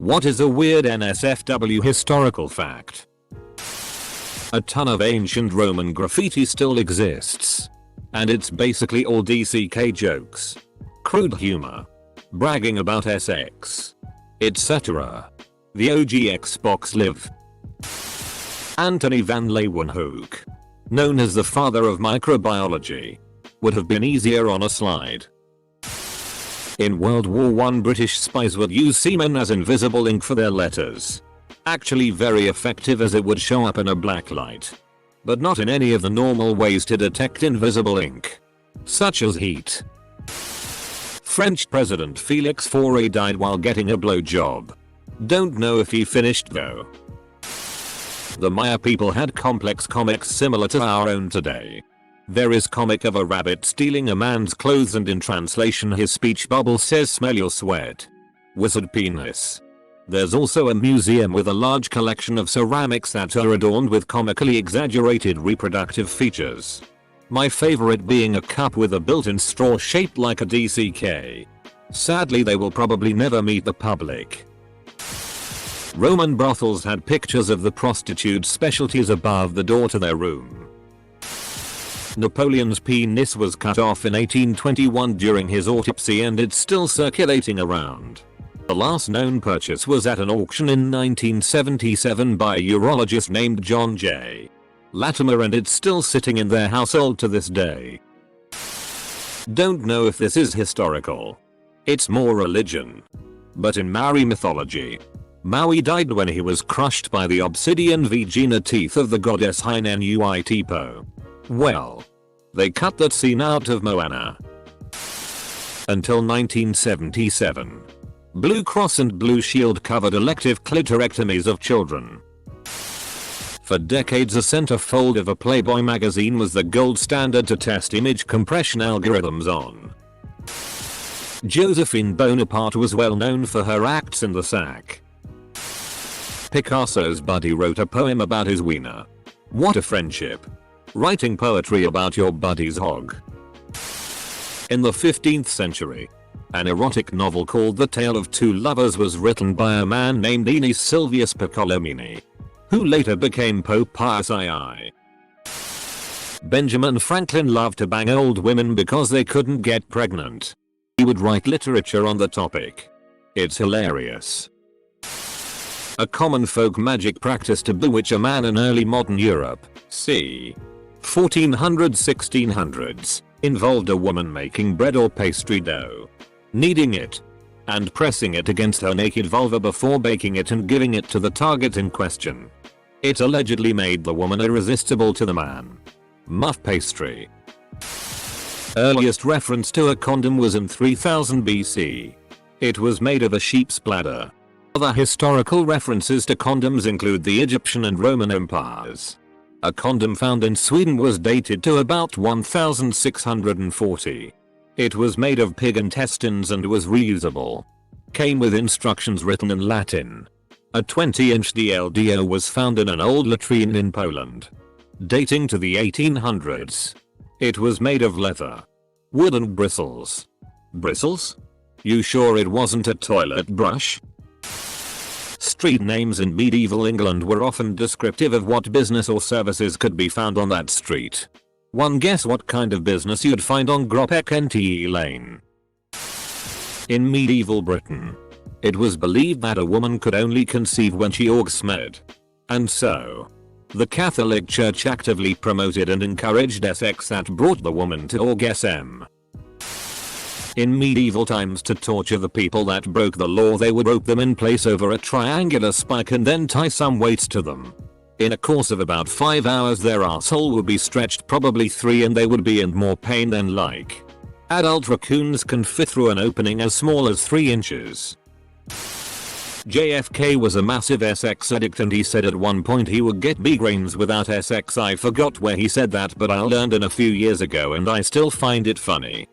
What is a weird NSFW historical fact? A ton of ancient Roman graffiti still exists. And it's basically all DCK jokes. Crude humor. Bragging about SX. Etc. The OG Xbox Live. Anthony van Leeuwenhoek, known as the father of microbiology, would have been easier on a slide. In World War I, British spies would use semen as invisible ink for their letters. Actually very effective, as it would show up in a black light. But not in any of the normal ways to detect invisible ink, such as heat. French President Félix Faure died while getting a blowjob. Don't know if he finished though. The Maya people had complex comics similar to our own today. There is comic of a rabbit stealing a man's clothes, and in translation his speech bubble says "smell your sweat. Wizard penis." There's also a museum with a large collection of ceramics that are adorned with comically exaggerated reproductive features. My favorite being a cup with a built-in straw shaped like a DCK. Sadly, they will probably never meet the public. Roman brothels had pictures of the prostitutes' specialties above the door to their room. Napoleon's penis was cut off in 1821 during his autopsy, and it's still circulating around. The last known purchase was at an auction in 1977 by a urologist named John J. Latimer, and it's still sitting in their household to this day. Don't know if this is historical. It's more religion. But in Maori mythology, Maui died when he was crushed by the obsidian vagina teeth of the goddess Hainenui-Tipo. Well, they cut that scene out of Moana. Until 1977. Blue Cross and Blue Shield covered elective clitorectomies of children. For decades, a centerfold of a Playboy magazine was the gold standard to test image compression algorithms on. Josephine Bonaparte was well known for her acts in the sack. Picasso's buddy wrote a poem about his wiener. What a friendship. Writing poetry about your buddy's hog. In the 15th century, an erotic novel called The Tale of Two Lovers was written by a man named Aeneas Silvius Piccolomini, who later became Pope Pius II. Benjamin Franklin loved to bang old women because they couldn't get pregnant. He would write literature on the topic. It's hilarious. A common folk magic practice to bewitch a man in early modern Europe, c. 1400-1600s, involved a woman making bread or pastry dough, kneading it, and pressing it against her naked vulva before baking it and giving it to the target in question. It allegedly made the woman irresistible to the man. Muff pastry. Earliest reference to a condom was in 3000 BC. It was made of a sheep's bladder. Other historical references to condoms include the Egyptian and Roman empires. A condom found in Sweden was dated to about 1640. It was made of pig intestines and was reusable. Came with instructions written in Latin. A 20-inch DLDO was found in an old latrine in Poland, dating to the 1800s. It was made of leather, wood and bristles. Bristles? You sure it wasn't a toilet brush? Street names in medieval England were often descriptive of what business or services could be found on that street. One guess what kind of business you'd find on Gropek NTE Lane. In medieval Britain, it was believed that a woman could only conceive when she orgasmed. And so, the Catholic Church actively promoted and encouraged sex that brought the woman to orgasm. In medieval times, to torture the people that broke the law, they would rope them in place over a triangular spike and then tie some weights to them. In a course of about 5 hours, their asshole would be stretched probably 3, and they would be in more pain than like. Adult raccoons can fit through an opening as small as 3 inches. JFK was a massive sex addict, and he said at one point he would get migraines without sex. I forgot where he said that, but I learned in a few years ago and I still find it funny.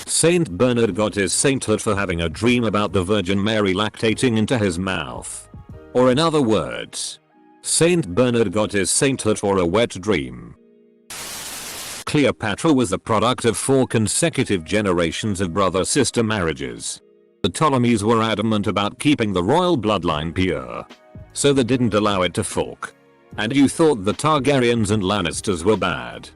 Saint Bernard got his sainthood for having a dream about the Virgin Mary lactating into his mouth. Or in other words, Saint Bernard got his sainthood for a wet dream. Cleopatra was the product of 4 consecutive generations of brother-sister marriages. The Ptolemies were adamant about keeping the royal bloodline pure, so they didn't allow it to fork. And you thought the Targaryens and Lannisters were bad.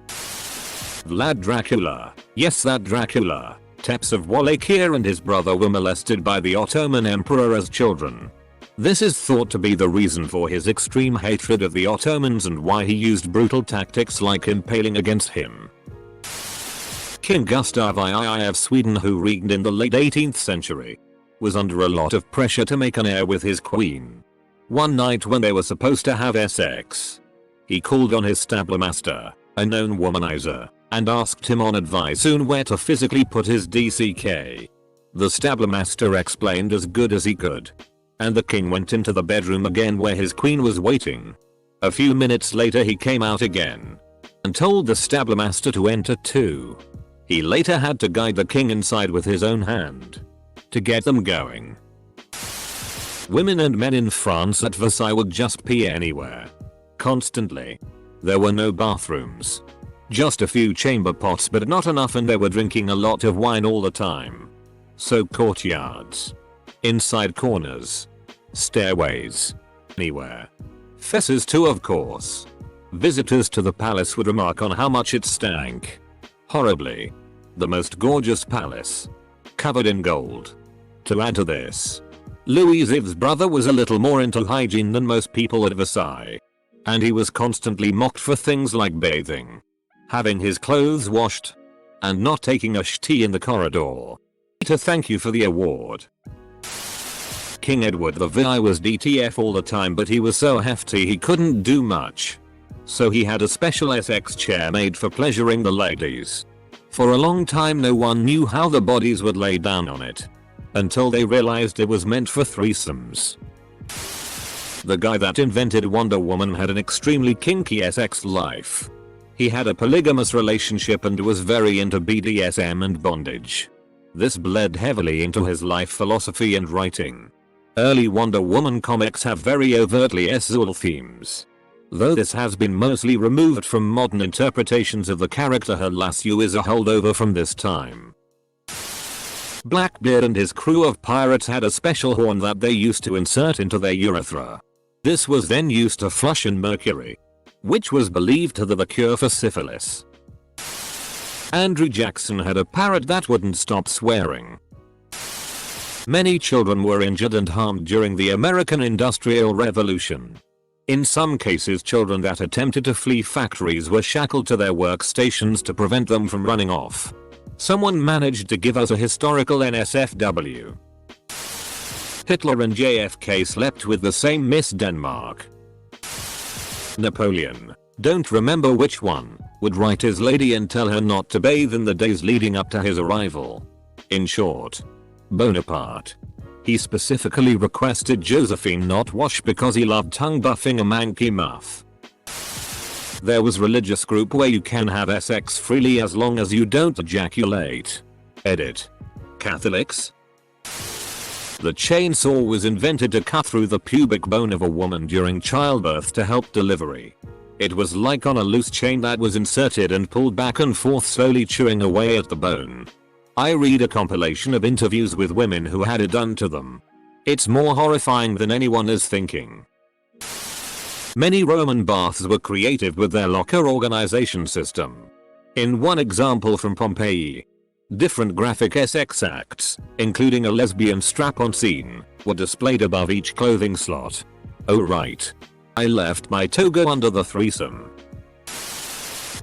Vlad Dracula. Yes, that Dracula. Tepes of Wallachia and his brother were molested by the Ottoman Emperor as children. This is thought to be the reason for his extreme hatred of the Ottomans and why he used brutal tactics like impaling against him. King Gustav II of Sweden, who reigned in the late 18th century, was under a lot of pressure to make an heir with his queen. One night when they were supposed to have sex, he called on his stablemaster, a known womanizer, and asked him on advice on where to physically put his DCK. The stablemaster explained as good as he could, and the king went into the bedroom again where his queen was waiting. A few minutes later he came out again and told the stablemaster to enter too. He later had to guide the king inside with his own hand to get them going. Women and men in France at Versailles would just pee anywhere. Constantly. There were no bathrooms. Just a few chamber pots, but not enough, and they were drinking a lot of wine all the time. So courtyards, inside corners, stairways, anywhere. Fesses too, of course. Visitors to the palace would remark on how much it stank. Horribly. The most gorgeous palace, covered in gold. To add to this, Louis XIV's brother was a little more into hygiene than most people at Versailles, and he was constantly mocked for things like bathing, having his clothes washed, and not taking a tea in the corridor. To thank you for the award. King Edward VI was DTF all the time, but he was so hefty he couldn't do much. So he had a special SX chair made for pleasuring the ladies. For a long time no one knew how the bodies would lay down on it, until they realized it was meant for threesomes. The guy that invented Wonder Woman had an extremely kinky SX life. He had a polygamous relationship and was very into BDSM and bondage. This bled heavily into his life philosophy and writing. Early Wonder Woman comics have very overtly sexual themes, though this has been mostly removed from modern interpretations of the character. Her lasso is a holdover from this time. Blackbeard and his crew of pirates had a special horn that they used to insert into their urethra. This was then used to flush in mercury, which was believed to be the cure for syphilis. Andrew Jackson had a parrot that wouldn't stop swearing. Many children were injured and harmed during the American Industrial Revolution. In some cases, children that attempted to flee factories were shackled to their workstations to prevent them from running off. Someone managed to give us a historical NSFW. Hitler and JFK slept with the same Miss Denmark. Napoleon, don't remember which one, would write his lady and tell her not to bathe in the days leading up to his arrival. In short, Bonaparte. He specifically requested Josephine not wash because he loved tongue buffing a manky muff. There was religious group where you can have sex freely as long as you don't ejaculate. Edit. Catholics? The chainsaw was invented to cut through the pubic bone of a woman during childbirth to help delivery. It was like on a loose chain that was inserted and pulled back and forth, slowly chewing away at the bone. I read a compilation of interviews with women who had it done to them. It's more horrifying than anyone is thinking. Many Roman baths were creative with their locker organization system. In one example from Pompeii, different graphic sex acts, including a lesbian strap-on scene, were displayed above each clothing slot. Oh right. I left my toga under the threesome.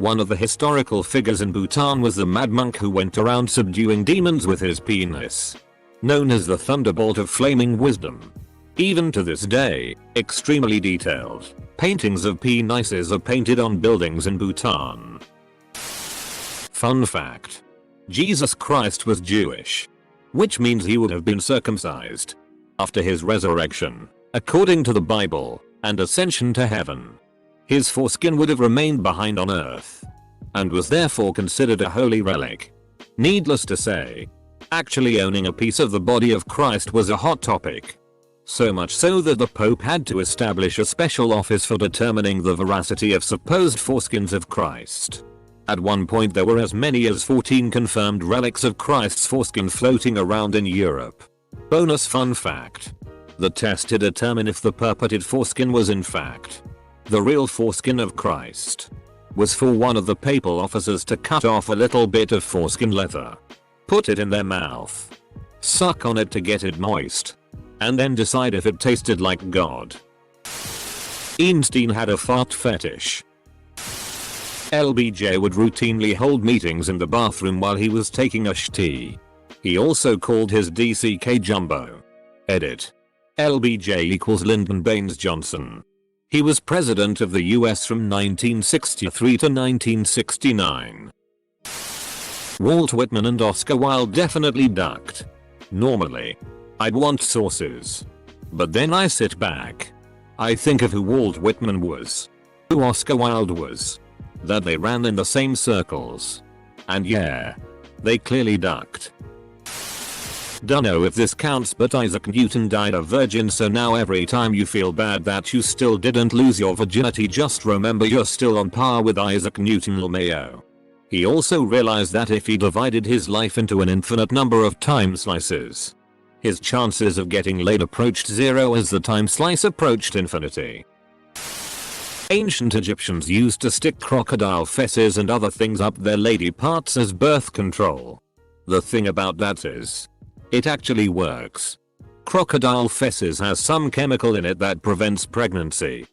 One of the historical figures in Bhutan was the mad monk who went around subduing demons with his penis, known as the Thunderbolt of Flaming Wisdom. Even to this day, extremely detailed paintings of penises are painted on buildings in Bhutan. Fun fact: Jesus Christ was Jewish, which means he would have been circumcised after his resurrection, according to the Bible, and ascension to heaven. His foreskin would have remained behind on earth, and was therefore considered a holy relic. Needless to say, actually owning a piece of the body of Christ was a hot topic. So much so that the Pope had to establish a special office for determining the veracity of supposed foreskins of Christ. At one point there were as many as 14 confirmed relics of Christ's foreskin floating around in Europe. Bonus fun fact. The test to determine if the purported foreskin was in fact the real foreskin of Christ was for one of the papal officers to cut off a little bit of foreskin leather, put it in their mouth, suck on it to get it moist, and then decide if it tasted like God. Einstein had a fart fetish. LBJ would routinely hold meetings in the bathroom while he was taking a sh-tea. He also called his DCK Jumbo. Edit. LBJ equals Lyndon Baines Johnson. He was president of the US from 1963 to 1969. Walt Whitman and Oscar Wilde definitely ducked. Normally, I'd want sources. But then I sit back. I think of who Walt Whitman was, who Oscar Wilde was, that they ran in the same circles. And yeah, they clearly ducked. Dunno if this counts, but Isaac Newton died a virgin, so now every time you feel bad that you still didn't lose your virginity, just remember you're still on par with Isaac Newton LMAO. He also realized that if he divided his life into an infinite number of time slices, his chances of getting laid approached zero as the time slice approached infinity. Ancient Egyptians used to stick crocodile fesses and other things up their lady parts as birth control. The thing about that is, it actually works. Crocodile fesses has some chemical in it that prevents pregnancy.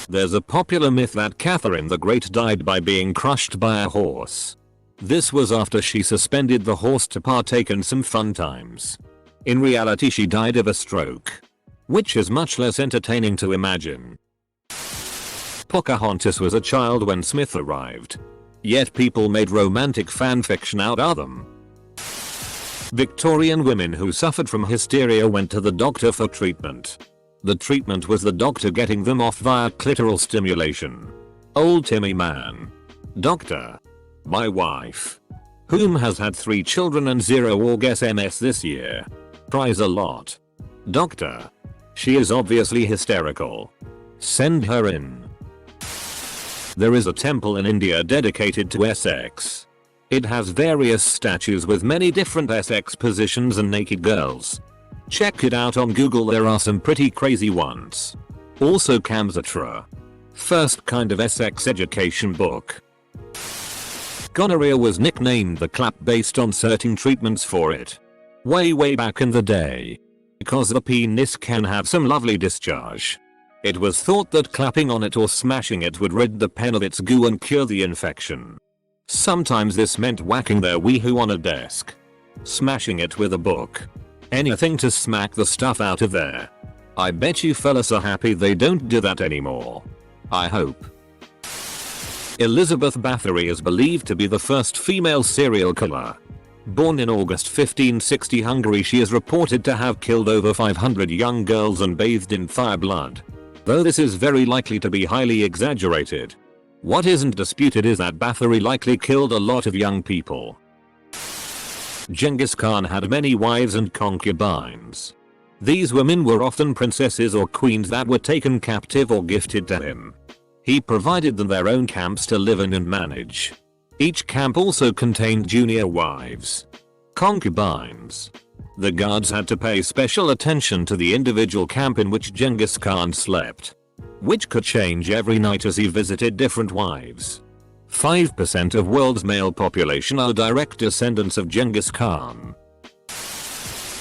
There's a popular myth that Catherine the Great died by being crushed by a horse. This was after she suspended the horse to partake in some fun times. In reality she died of a stroke, which is much less entertaining to imagine. Pocahontas was a child when Smith arrived, yet people made romantic fanfiction out of them. Victorian women who suffered from hysteria went to the doctor for treatment. The treatment was the doctor getting them off via clitoral stimulation. Old Timmy man. Doctor. My wife, whom has had 3 children and 0 orgasms this year, cries a lot. Doctor. She is obviously hysterical. Send her in. There is a temple in India dedicated to Essex. It has various statues with many different Essex positions and naked girls. Check it out on Google, there are some pretty crazy ones. Also Kamsutra. First kind of Essex education book. Gonorrhea was nicknamed the clap based on certain treatments for it. Way back in the day. Because the penis can have some lovely discharge. It was thought that clapping on it or smashing it would rid the pen of its goo and cure the infection. Sometimes this meant whacking their wee-hoo on a desk. Smashing it with a book. Anything to smack the stuff out of there. I bet you fellas are happy they don't do that anymore. I hope. Elizabeth Bathory is believed to be the first female serial killer. Born in August 1560 Hungary, she is reported to have killed over 500 young girls and bathed in fire blood. Though this is very likely to be highly exaggerated. What isn't disputed is that Bathory likely killed a lot of young people. Genghis Khan had many wives and concubines. These women were often princesses or queens that were taken captive or gifted to him. He provided them their own camps to live in and manage. Each camp also contained junior wives, concubines. The guards had to pay special attention to the individual camp in which Genghis Khan slept, which could change every night as he visited different wives. 5% of world's male population are direct descendants of Genghis Khan.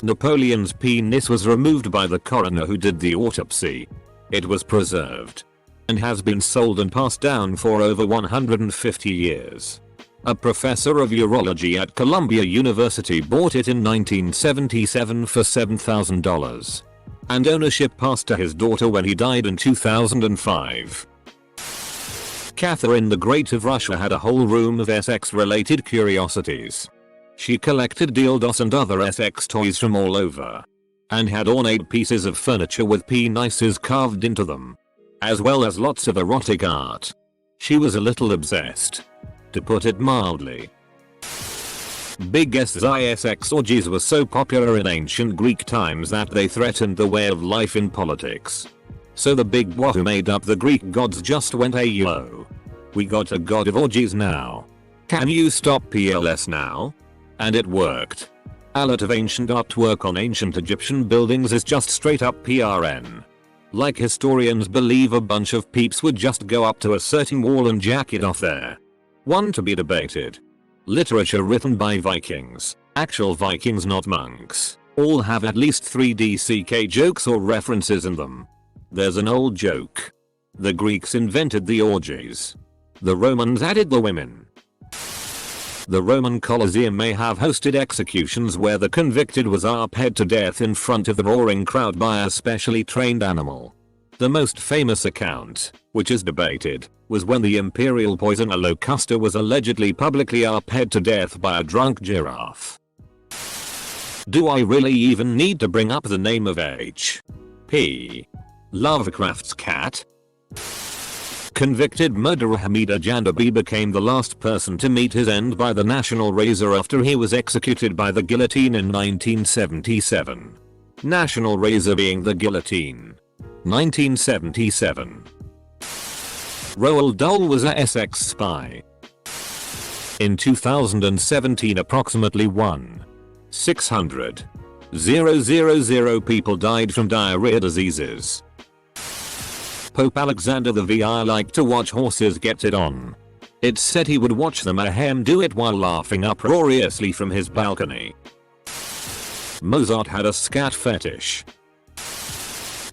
Napoleon's penis was removed by the coroner who did the autopsy. It was preserved and has been sold and passed down for over 150 years. A professor of urology at Columbia University bought it in 1977 for $7,000. And ownership passed to his daughter when he died in 2005. Catherine the Great of Russia had a whole room of Essex-related curiosities. She collected dildos and other Essex toys from all over, and had ornate pieces of furniture with penises carved into them, as well as lots of erotic art. She was a little obsessed, to put it mildly. Big Essex orgies were so popular in ancient Greek times that they threatened the way of life in politics. So the big wahoo made up the Greek gods just went AYO. We got a god of orgies now. Can you stop PLS now? And it worked. A lot of ancient artwork on ancient Egyptian buildings is just straight up PRN. Like historians believe a bunch of peeps would just go up to a certain wall and jack it off there. One to be debated. Literature written by Vikings, actual Vikings not monks, all have at least 3 DCK jokes or references in them. There's an old joke. The Greeks invented the orgies. The Romans added the women. The Roman Colosseum may have hosted executions where the convicted was arped to death in front of the roaring crowd by a specially trained animal. The most famous account, which is debated, was when the imperial poisoner Locusta was allegedly publicly arped to death by a drunk giraffe. Do I really even need to bring up the name of H.P. Lovecraft's cat? Convicted murderer Hamida Jandabi became the last person to meet his end by the national razor after he was executed by the guillotine in 1977. National razor being the guillotine. 1977. Roald Dahl was a Essex spy. In 2017 approximately 1,600,000 people died from diarrhea diseases. Pope Alexander the VI liked to watch horses get it on. It's said he would watch them ahem do it while laughing uproariously from his balcony. Mozart had a scat fetish.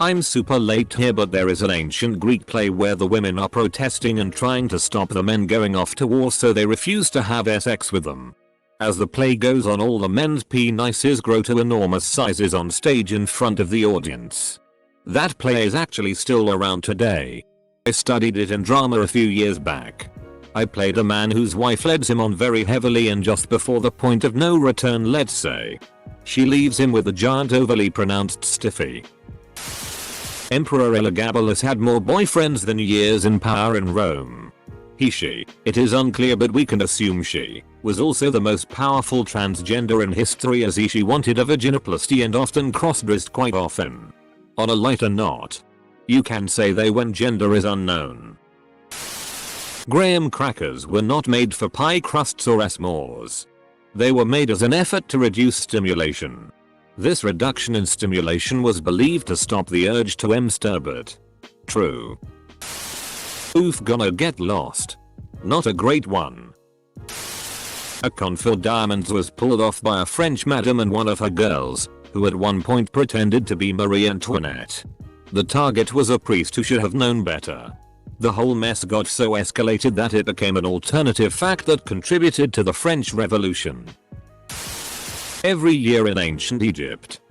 I'm super late here, but there is an ancient Greek play where the women are protesting and trying to stop the men going off to war, so they refuse to have sex with them. As the play goes on, all the men's penises grow to enormous sizes on stage in front of the audience. That play is actually still around today. I studied it in drama a few years back. I played a man whose wife leads him on very heavily, and just before the point of no return, let's say, she leaves him with a giant overly pronounced stiffy. Emperor Elagabalus had more boyfriends than years in power in Rome. She, it is unclear, but we can assume she, was also the most powerful transgender in history, as she wanted a vaginoplasty and often cross-dressed quite often. On a lighter note, you can say they when gender is unknown. Graham crackers were not made for pie crusts or s'mores. They were made as an effort to reduce stimulation. This reduction in stimulation was believed to stop the urge to masturbate. True. Oof, gonna get lost. Not a great one. A con for diamonds was pulled off by a French madam and one of her girls, who at one point pretended to be Marie Antoinette. The target was a priest who should have known better. The whole mess got so escalated that it became an alternative fact that contributed to the French Revolution. Every year in ancient Egypt.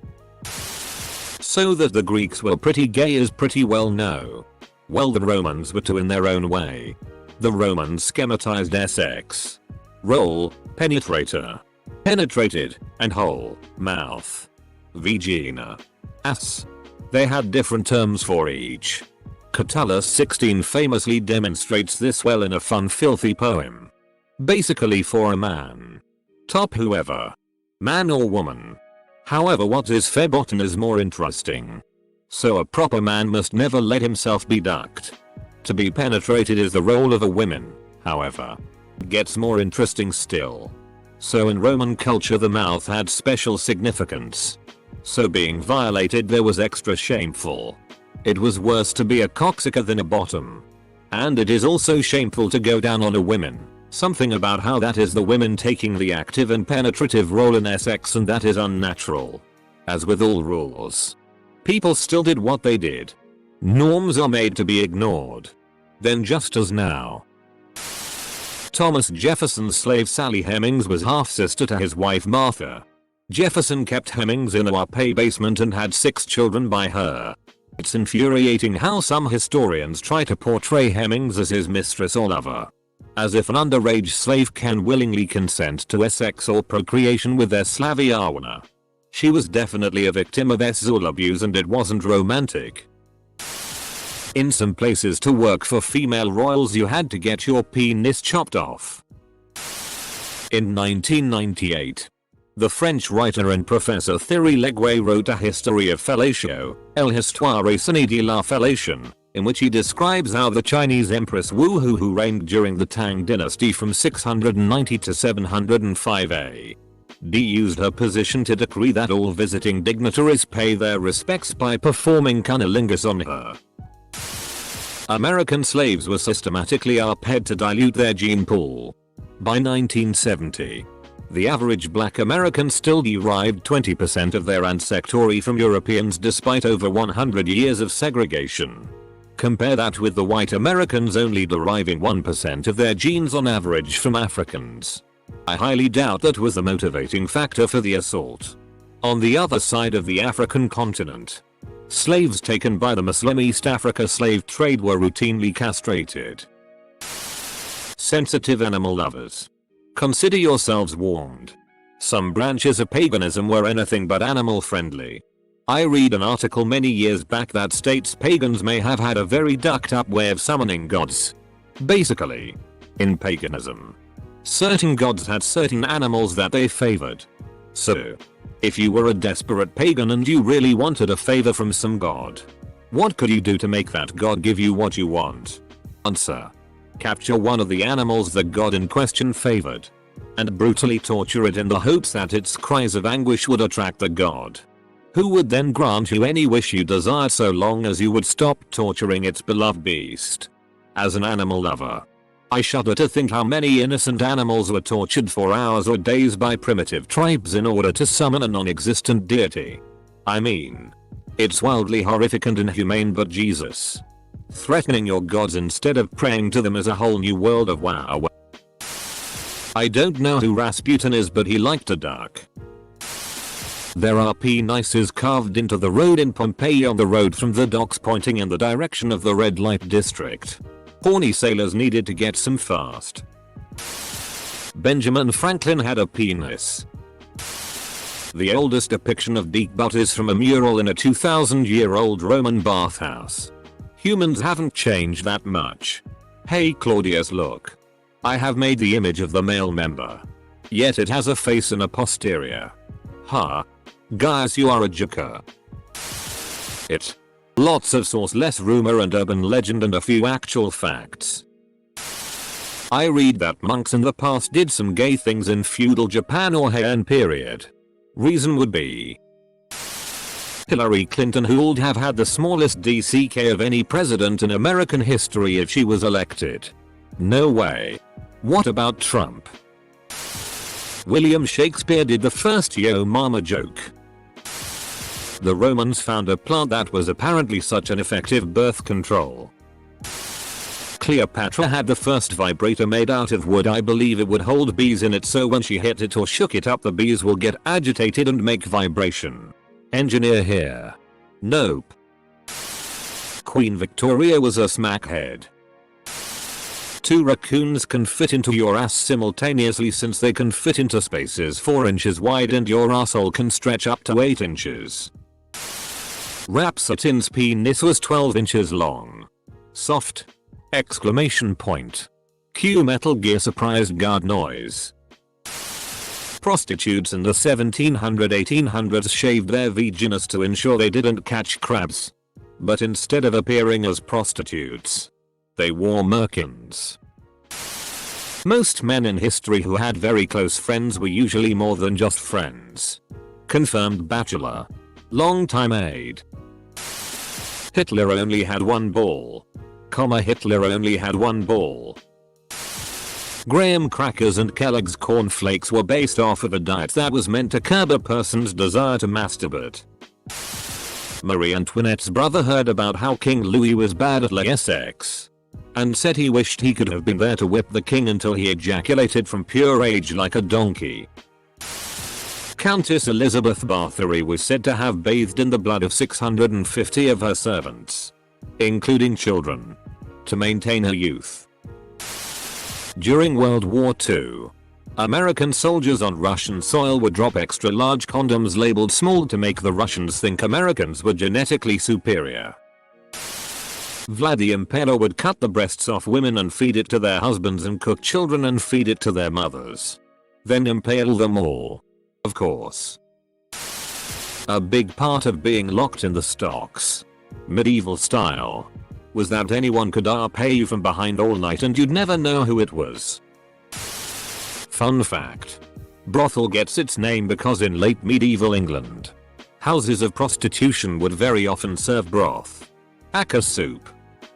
So that the Greeks were pretty gay is pretty well known. Well, the Romans were too in their own way. The Romans schematized sex. Roll, penetrator. Penetrated, and hole, mouth. Vagina. Ass. They had different terms for each. Catullus 16 famously demonstrates this well in a fun filthy poem. Basically, for a man. Top whoever. Man or woman. However, what is verboten is more interesting. So a proper man must never let himself be ducked. To be penetrated is the role of a woman, however. Gets more interesting still. So in Roman culture the mouth had special significance. So being violated there was extra shameful. It was worse to be a cocksucker than a bottom. And it is also shameful to go down on a woman. Something about how that is the women taking the active and penetrative role in sex, and that is unnatural. As with all rules, people still did what they did. Norms are made to be ignored. Then just as now. Thomas Jefferson's slave Sally Hemings was half-sister to his wife Martha. Jefferson kept Hemings in a WAPA basement and had 6 children by her. It's infuriating how some historians try to portray Hemings as his mistress or lover. As if an underage slave can willingly consent to sex or procreation with their Slaviawana. She was definitely a victim of sexual abuse, and it wasn't romantic. In some places to work for female royals you had to get your penis chopped off. In 1998, the French writer and professor Thierry Leguay wrote a history of fellatio, El Histoire Sine de la Fellation, in which he describes how the Chinese Empress Wu Hu, who reigned during the Tang dynasty from 690 to 705 AD, used her position to decree that all visiting dignitaries pay their respects by performing cunnilingus on her. American slaves were systematically uphead to dilute their gene pool. By 1970, the average black American still derived 20% of their ancestry from Europeans despite over 100 years of segregation. Compare that with the white Americans only deriving 1% of their genes on average from Africans. I highly doubt that was the motivating factor for the assault. On the other side of the African continent, slaves taken by the Muslim East Africa slave trade were routinely castrated. Sensitive animal lovers, consider yourselves warned. Some branches of paganism were anything but animal friendly. I read an article many years back that states pagans may have had a very ducked up way of summoning gods. Basically, in paganism, certain gods had certain animals that they favored. So, if you were a desperate pagan and you really wanted a favor from some god, what could you do to make that god give you what you want? Answer: capture one of the animals the god in question favored, and brutally torture it in the hopes that its cries of anguish would attract the god, who would then grant you any wish you desired so long as you would stop torturing its beloved beast. As an animal lover, I shudder to think how many innocent animals were tortured for hours or days by primitive tribes in order to summon a non-existent deity. I mean, it's wildly horrific and inhumane, but Jesus, threatening your gods instead of praying to them is a whole new world of wow. I don't know who Rasputin is, but he liked to duck. There are penises carved into the road in Pompeii on the road from the docks pointing in the direction of the red light district. Horny sailors needed to get some fast. Benjamin Franklin had a penis. The oldest depiction of deep butt is from a mural in a 2,000-year-old Roman bathhouse. Humans haven't changed that much. Hey Claudius, look. I have made the image of the male member. Yet it has a face and a posterior. Ha. Guys, you are a joker. It. Lots of source, less rumor and urban legend, and a few actual facts. I read that monks in the past did some gay things in feudal Japan or Heian period. Reason would be Hillary Clinton, who would have had the smallest DCK of any president in American history if she was elected. No way. What about Trump? William Shakespeare did the first yo mama joke. The Romans found a plant that was apparently such an effective birth control. Cleopatra had the first vibrator made out of wood. I believe it would hold bees in it, so when she hit it or shook it up the bees will get agitated and make vibration. Engineer here. Nope. Queen Victoria was a smackhead. 2 raccoons can fit into your ass simultaneously since they can fit into spaces 4 inches wide and your asshole can stretch up to 8 inches. Rapsatin's penis was 12 inches long. Soft! Exclamation point. Cue Metal Gear surprised guard noise. Prostitutes in the 1700-1800s shaved their vaginas to ensure they didn't catch crabs. But instead of appearing as prostitutes, they wore merkins. Most men in history who had very close friends were usually more than just friends. Confirmed bachelor. Long-time aide. Hitler only had one ball. Hitler only had one ball. Graham crackers and Kellogg's cornflakes were based off of a diet that was meant to curb a person's desire to masturbate. Marie Antoinette's brother heard about how King Louis was bad at sex, and said he wished he could have been there to whip the king until he ejaculated from pure rage like a donkey. Countess Elizabeth Bathory was said to have bathed in the blood of 650 of her servants, including children, to maintain her youth. During World War II, American soldiers on Russian soil would drop extra large condoms labeled small to make the Russians think Americans were genetically superior. Vlad the Impaler would cut the breasts off women and feed it to their husbands, and cook children and feed it to their mothers. Then impale them all. Of course. A big part of being locked in the stocks, medieval style, was that anyone could pay you from behind all night and you'd never know who it was. Fun fact. Brothel gets its name because in late medieval England, houses of prostitution would very often serve broth, aka soup.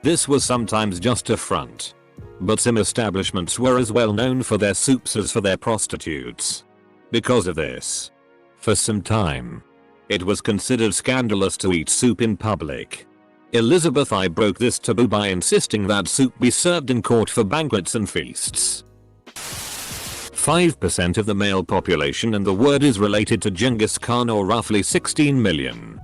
This was sometimes just a front, but some establishments were as well known for their soups as for their prostitutes. Because of this, for some time, it was considered scandalous to eat soup in public. Elizabeth I broke this taboo by insisting that soup be served in court for banquets and feasts. 5% of the male population, and the word is related to Genghis Khan, or roughly 16 million.